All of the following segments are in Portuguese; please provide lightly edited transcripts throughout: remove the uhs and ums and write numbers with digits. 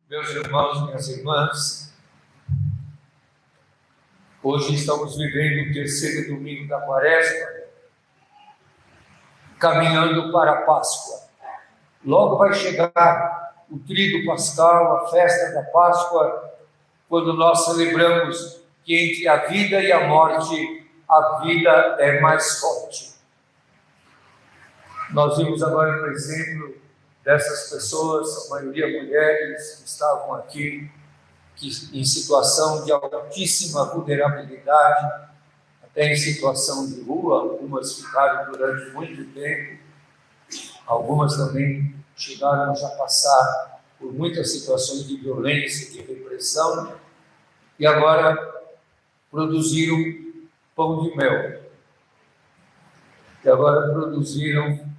Meus irmãos, minhas irmãs, hoje estamos vivendo o terceiro domingo da Quaresma, caminhando para a Páscoa. Logo vai chegar o Tríduo Pascal, a festa da Páscoa, quando nós celebramos que entre a vida e a morte, a vida é mais forte. Nós vimos agora um exemplo dessas pessoas, a maioria mulheres, que estavam aqui em situação de altíssima vulnerabilidade, até em situação de rua. Algumas ficaram durante muito tempo, algumas também chegaram já a passar por muitas situações de violência, de repressão, e agora produziram pão de mel, e agora produziram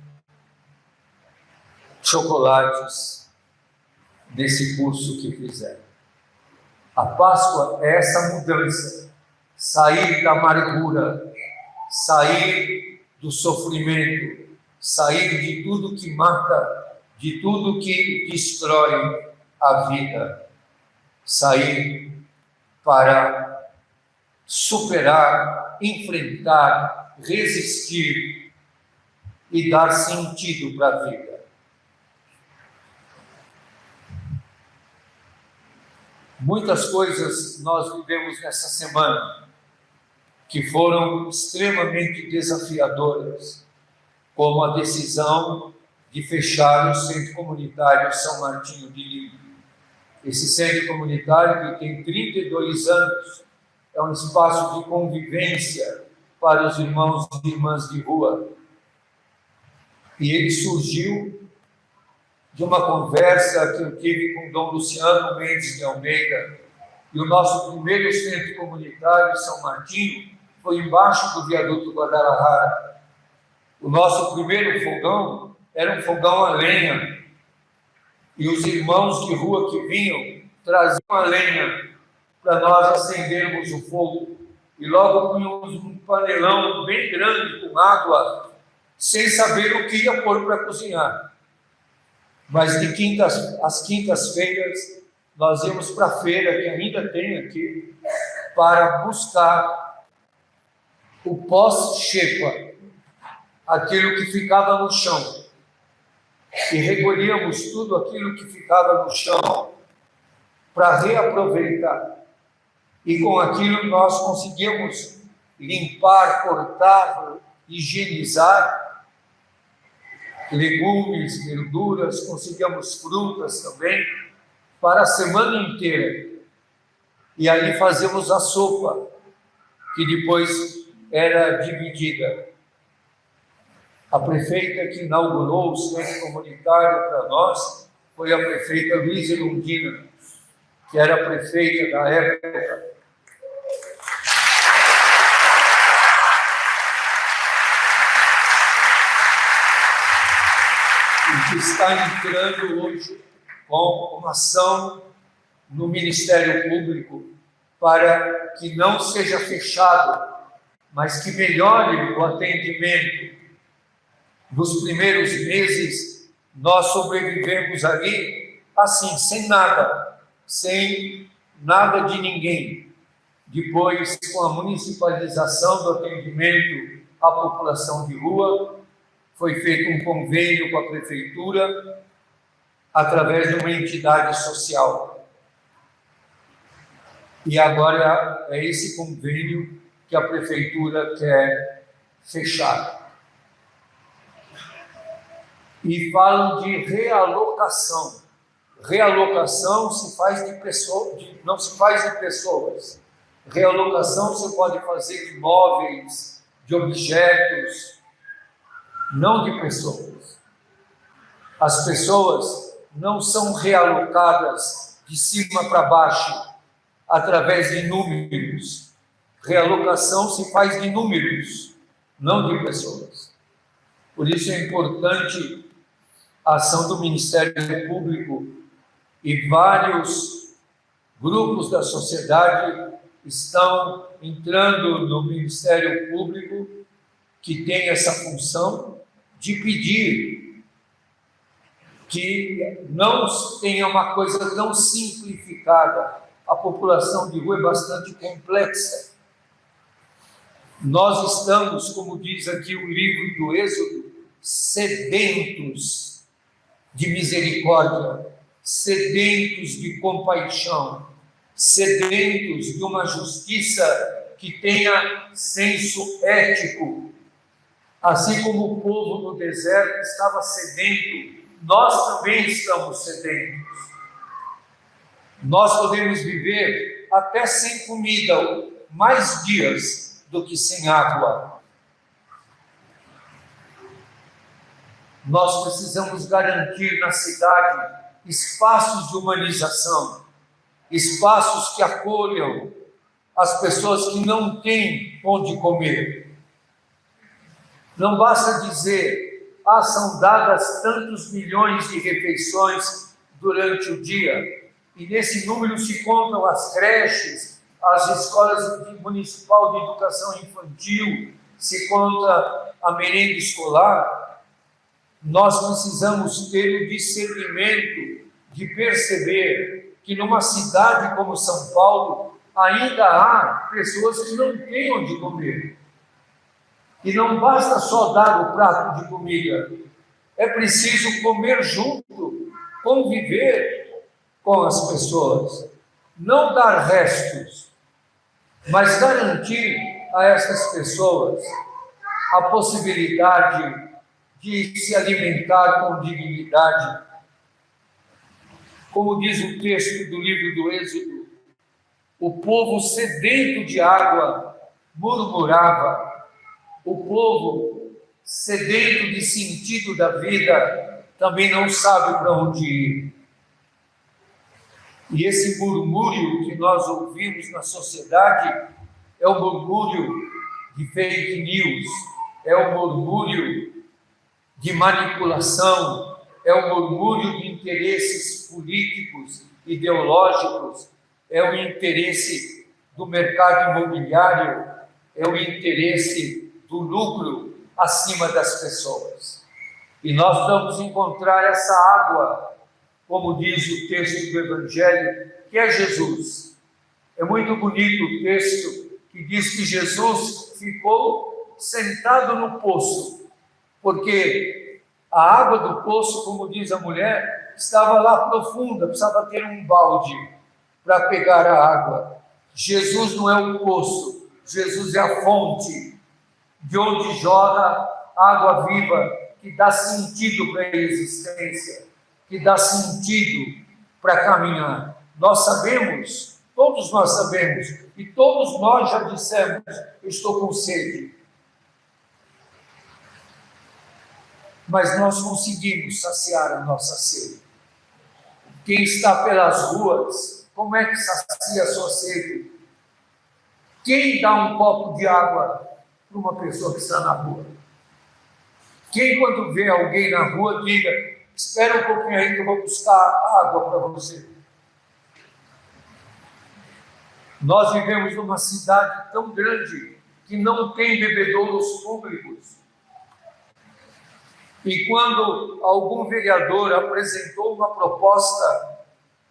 chocolates desse curso que fizeram. A Páscoa é essa mudança, sair da amargura, sair do sofrimento, sair de tudo que mata, de tudo que destrói a vida, sair para superar, enfrentar, resistir e dar sentido para a vida. Muitas coisas nós vivemos nessa semana que foram extremamente desafiadoras, como a decisão de fechar o Centro Comunitário São Martinho de Líbano. Esse centro comunitário, que tem 32 anos, é um espaço de convivência para os irmãos e irmãs de rua. E ele surgiu de uma conversa que eu tive com o Dom Luciano Mendes de Almeida, e o nosso primeiro centro comunitário, São Martinho, foi embaixo do viaduto Guadalajara. O nosso primeiro fogão era um fogão a lenha, e os irmãos de rua que vinham traziam a lenha para nós acendermos o fogo, e logo punhamos um panelão bem grande com água, sem saber o que ia pôr para cozinhar. Mas de às quintas-feiras, nós íamos para a feira, que ainda tem aqui, para buscar o pós-xepa, aquilo que ficava no chão. E recolhíamos tudo aquilo que ficava no chão para reaproveitar. E com aquilo nós conseguíamos limpar, cortar, higienizar legumes, verduras, conseguíamos frutas também, para a semana inteira. E aí fazemos a sopa, que depois era dividida. A prefeita que inaugurou o centro comunitário para nós foi a prefeita Luísa Lundina, que era a prefeita da época. Que está entrando hoje com uma ação no Ministério Público para que não seja fechado, mas que melhore o atendimento. Nos primeiros meses, nós sobrevivemos ali assim, sem nada de ninguém. Depois, com a municipalização do atendimento à população de rua, foi feito um convênio com a prefeitura, através de uma entidade social. E agora é esse convênio que a prefeitura quer fechar. E falam de realocação. Realocação se faz de pessoas, não se faz de pessoas. Realocação você pode fazer de móveis, de objetos, não de pessoas. As pessoas não são realocadas de cima para baixo, através de números. Realocação se faz de números, não de pessoas. Por isso é importante a ação do Ministério Público, e vários grupos da sociedade estão entrando no Ministério Público, que tem essa função de pedir que não tenha uma coisa tão simplificada. A população de rua é bastante complexa. Nós estamos, como diz aqui o livro do Êxodo, sedentos de misericórdia, sedentos de compaixão, sedentos de uma justiça que tenha senso ético. Assim como o povo no deserto estava sedento, nós também estamos sedentos. Nós podemos viver até sem comida, mais dias do que sem água. Nós precisamos garantir na cidade espaços de humanização, espaços que acolham as pessoas que não têm onde comer. Não basta dizer, são dadas tantos milhões de refeições durante o dia, e nesse número se contam as creches, as escolas municipal de educação infantil, se conta a merenda escolar. Nós precisamos ter o discernimento de perceber que numa cidade como São Paulo ainda há pessoas que não têm onde comer. E não basta só dar o prato de comida, é preciso comer junto, conviver com as pessoas, não dar restos, mas garantir a essas pessoas a possibilidade de se alimentar com dignidade. Como diz o texto do livro do Êxodo, o povo sedento de água murmurava, o povo sedento de sentido da vida também não sabe para onde ir. E esse murmúrio que nós ouvimos na sociedade é o murmúrio de fake news, é o murmúrio de manipulação, é o murmúrio de interesses políticos, ideológicos, é o interesse do mercado imobiliário, é o interesse do lucro acima das pessoas. E nós vamos encontrar essa água, como diz o texto do Evangelho, que é Jesus. É muito bonito o texto que diz que Jesus ficou sentado no poço, porque a água do poço, como diz a mulher, estava lá profunda, precisava ter um balde para pegar a água. Jesus não é o poço, Jesus é a fonte, de onde jorra água viva, que dá sentido para a existência, que dá sentido para caminhar. Nós sabemos, todos nós sabemos, e todos nós já dissemos, eu estou com sede. Mas nós conseguimos saciar a nossa sede. Quem está pelas ruas, como é que sacia a sua sede? Quem dá um copo de água para uma pessoa que está na rua? Quem, quando vê alguém na rua, diga, espera um pouquinho aí que eu vou buscar água para você. Nós vivemos numa cidade tão grande que não tem bebedouros públicos. E quando algum vereador apresentou uma proposta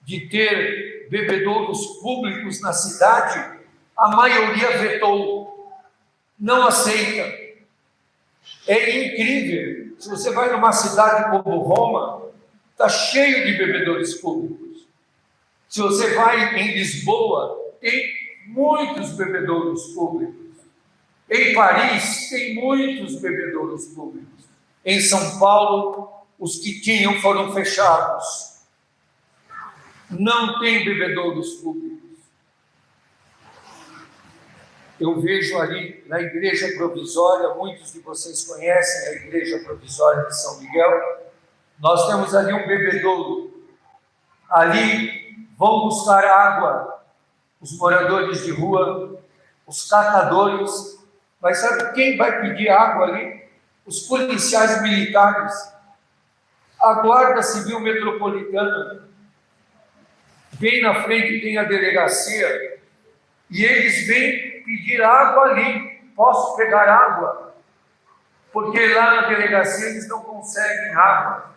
de ter bebedouros públicos na cidade, a maioria vetou, não aceita. É incrível. Se você vai numa cidade como Roma, está cheio de bebedouros públicos. Se você vai em Lisboa, tem muitos bebedouros públicos. Em Paris, tem muitos bebedouros públicos. Em São Paulo, os que tinham foram fechados. Não tem bebedouros públicos. Eu vejo ali na igreja provisória, muitos de vocês conhecem a igreja provisória de São Miguel, nós temos ali um bebedouro. Ali vão buscar água os moradores de rua, os catadores. Mas sabe quem vai pedir água ali? Os policiais militares, a Guarda Civil Metropolitana. Bem na frente tem a delegacia, e eles vêm pedir água ali. Posso pegar água? Porque lá na delegacia eles não conseguem água.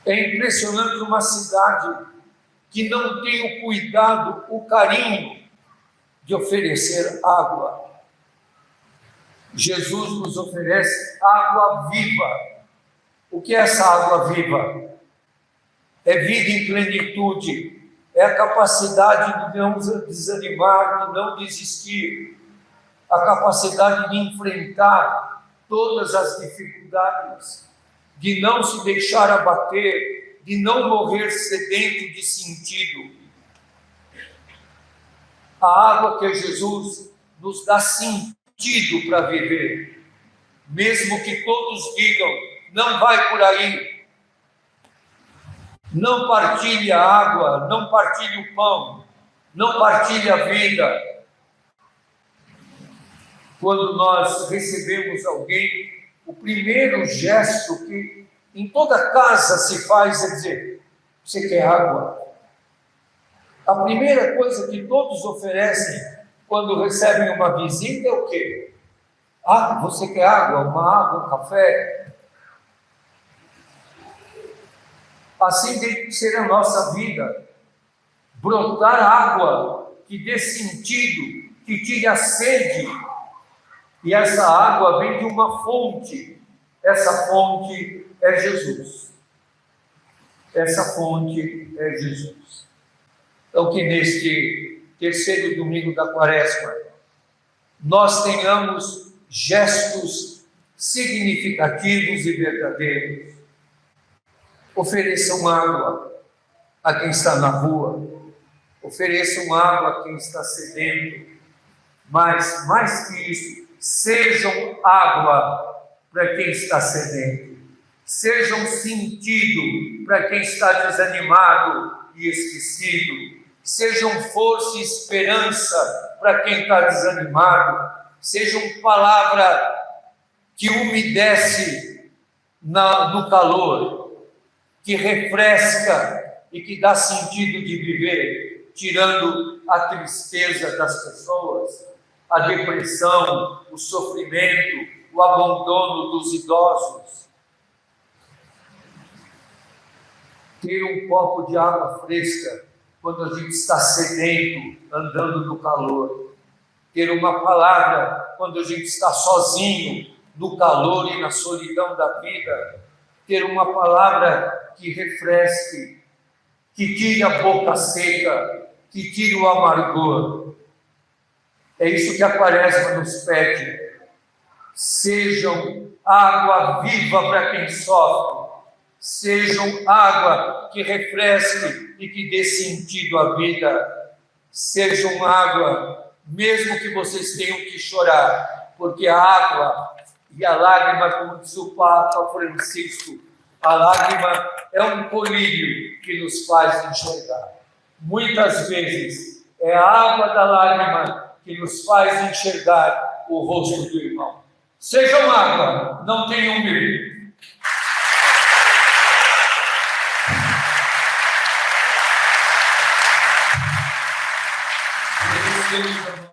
É impressionante uma cidade que não tem o cuidado, o carinho de oferecer água. Jesus nos oferece água viva. O que é essa água viva? É vida em plenitude, é a capacidade de não desanimar, de não desistir, a capacidade de enfrentar todas as dificuldades, de não se deixar abater, de não morrer sedento de sentido. A água que é Jesus nos dá sentido para viver, mesmo que todos digam, não vai por aí, não partilhe a água, não partilhe o pão, não partilhe a vida. Quando nós recebemos alguém, o primeiro gesto que em toda casa se faz é dizer, você quer água? A primeira coisa que todos oferecem quando recebem uma visita é o quê? Ah, você quer água? Uma água, um café? Assim tem que ser a nossa vida. Brotar água que dê sentido, que tire a sede. E essa água vem de uma fonte. Essa fonte é Jesus. Essa fonte é Jesus. Então, que neste terceiro domingo da Quaresma, nós tenhamos gestos significativos e verdadeiros. Ofereçam água a quem está na rua, ofereçam água a quem está sedento, mas, mais que isso, sejam água para quem está sedento, sejam sentido para quem está desanimado e esquecido, sejam força e esperança para quem está desanimado, sejam palavra que umedece no calor, que refresca e que dá sentido de viver, tirando a tristeza das pessoas, a depressão, o sofrimento, o abandono dos idosos. Ter um copo de água fresca quando a gente está sedento, andando no calor. Ter uma palavra quando a gente está sozinho, no calor e na solidão da vida. Ter uma palavra que refresque, que tire a boca seca, que tire o amargor. É isso que a Quaresma nos pede. Sejam água viva para quem sofre, sejam água que refresque e que dê sentido à vida, sejam água, mesmo que vocês tenham que chorar, porque a água e a lágrima, como diz o Papa Francisco, a lágrima é um colírio que nos faz enxergar. Muitas vezes é a água da lágrima que nos faz enxergar o rosto do irmão. Sejam água, não tenham medo.